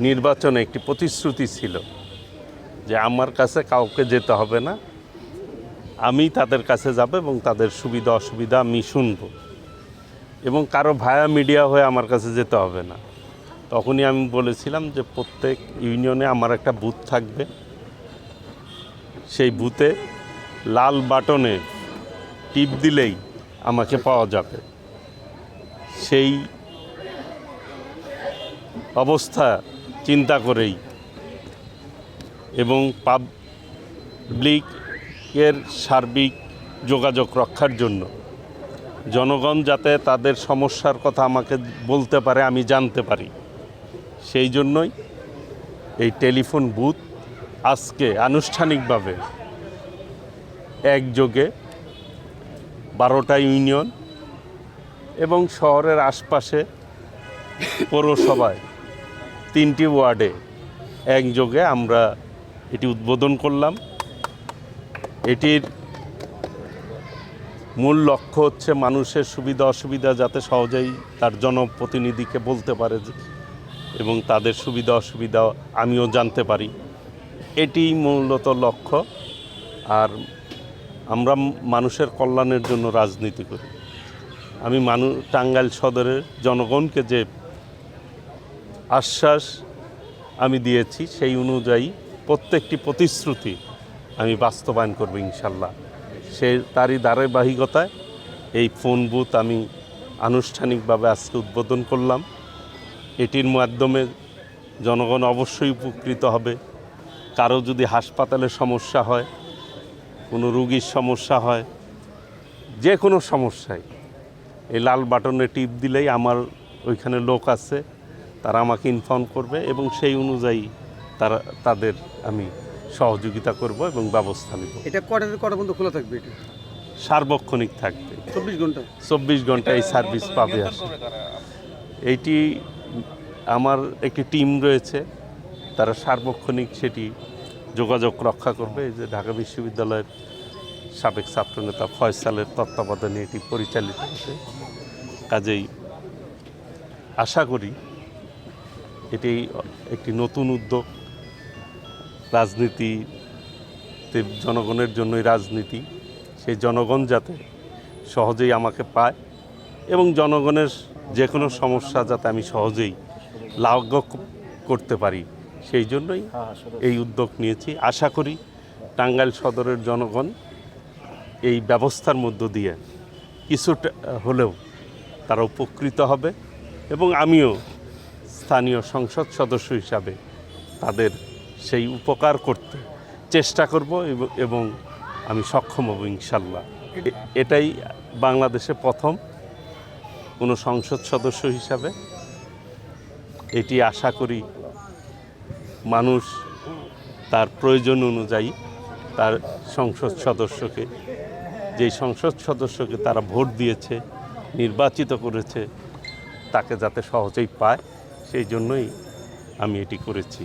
নির্বাচনে একটি প্রতিশ্রুতি ছিল যে আমার কাছে কাউকে যেতে হবে না, আমি তাদের কাছে যাব এবং তাদের সুবিধা অসুবিধা আমি শুনব, এবং কারো ভায়া মিডিয়া হয়ে আমার কাছে যেতে হবে না। তখনই আমি বলেছিলাম যে প্রত্যেক ইউনিয়নে আমার একটা বুথ থাকবে, সেই বুথে লাল বাটনে টিপ দিলেই আমাকে পাওয়া যাবে। সেই অবস্থা চিন্তা করেই এবং পাবলিকের সার্বিক যোগাযোগ রক্ষার জন্য, জনগণ যাতে তাদের সমস্যার কথা আমাকে বলতে পারে, আমি জানতে পারি, সেই জন্যই এই টেলিফোন বুথ আজকে আনুষ্ঠানিকভাবে একযোগে 12টা ইউনিয়ন এবং শহরের আশপাশে পৌরসভায় 3টি ওয়ার্ডে একযোগে আমরা এটি উদ্বোধন করলাম। এটির মূল লক্ষ্য হচ্ছে মানুষের সুবিধা অসুবিধা যাতে সহজেই তার জনপ্রতিনিধিকে বলতে পারে এবং তাদের সুবিধা অসুবিধা আমিও জানতে পারি, এটি মূলত লক্ষ্য। আর আমরা মানুষের কল্যাণের জন্য রাজনীতি করি। আমি টাঙ্গাইল সদরের জনগণকে যে আশ্বাস আমি দিয়েছি সেই অনুযায়ী প্রত্যেকটি প্রতিশ্রুতি আমি বাস্তবায়ন করব ইনশাল্লাহ। তারই ধারাবাহিকতায় এই ফোন বুথ আমি আনুষ্ঠানিকভাবে আজকে উদ্বোধন করলাম। এটির মাধ্যমে জনগণ অবশ্যই উপকৃত হবে। কারো যদি হাসপাতালে সমস্যা হয়, কোনো রোগীর সমস্যা হয়, যে কোনো সমস্যায় এই লাল বাটনে টিপ দিলেই আমার ওইখানে লোক আছে, তারা আমাকে ইনফর্ম করবে এবং সেই অনুযায়ী তাদের আমি সহযোগিতা করব এবং ব্যবস্থা নেব। এটা কটা পর্যন্ত খোলা থাকবে? এটা সার্বক্ষণিক থাকবে, 24 ঘন্টা এই সার্ভিস পাবে। এইটি আমার একটি টিম রয়েছে, তারা সার্বক্ষণিক সেটি যোগাযোগ রক্ষা করবে। এই যে ঢাকা বিশ্ববিদ্যালয়ের সাবেক ছাত্রনেতা ফয়সালের তত্ত্বাবধানে এটি পরিচালিত হচ্ছে। কাজেই আশা করি এটি একটি নতুন উদ্যোগ। রাজনীতিতে জনগণের জন্যই রাজনীতি, সেই জনগণ যাতে সহজেই আমাকে পায় এবং জনগণের যে কোনো সমস্যা যাতে আমি সহজেই লাঘব করতে পারি, সেই জন্যই এই উদ্যোগ নিয়েছি। আশা করি টাঙ্গাইল সদরের জনগণ এই ব্যবস্থার মধ্য দিয়ে কিছুটা হলেও তারা উপকৃত হবে এবং আমিও স্থানীয় সংসদ সদস্য হিসাবে তাদের সেই উপকার করতে চেষ্টা করব এবং আমি সক্ষম হব ইনশাল্লাহ। এটাই বাংলাদেশে প্রথম কোনো সংসদ সদস্য হিসাবে। এটি আশা করি মানুষ তার প্রয়োজন অনুযায়ী তার সংসদ সদস্যকে, যেই সংসদ সদস্যকে তারা ভোট দিয়েছে, নির্বাচিত করেছে, তাকে যাতে সহজেই পায়, সেই জন্যই আমি এটি করেছি।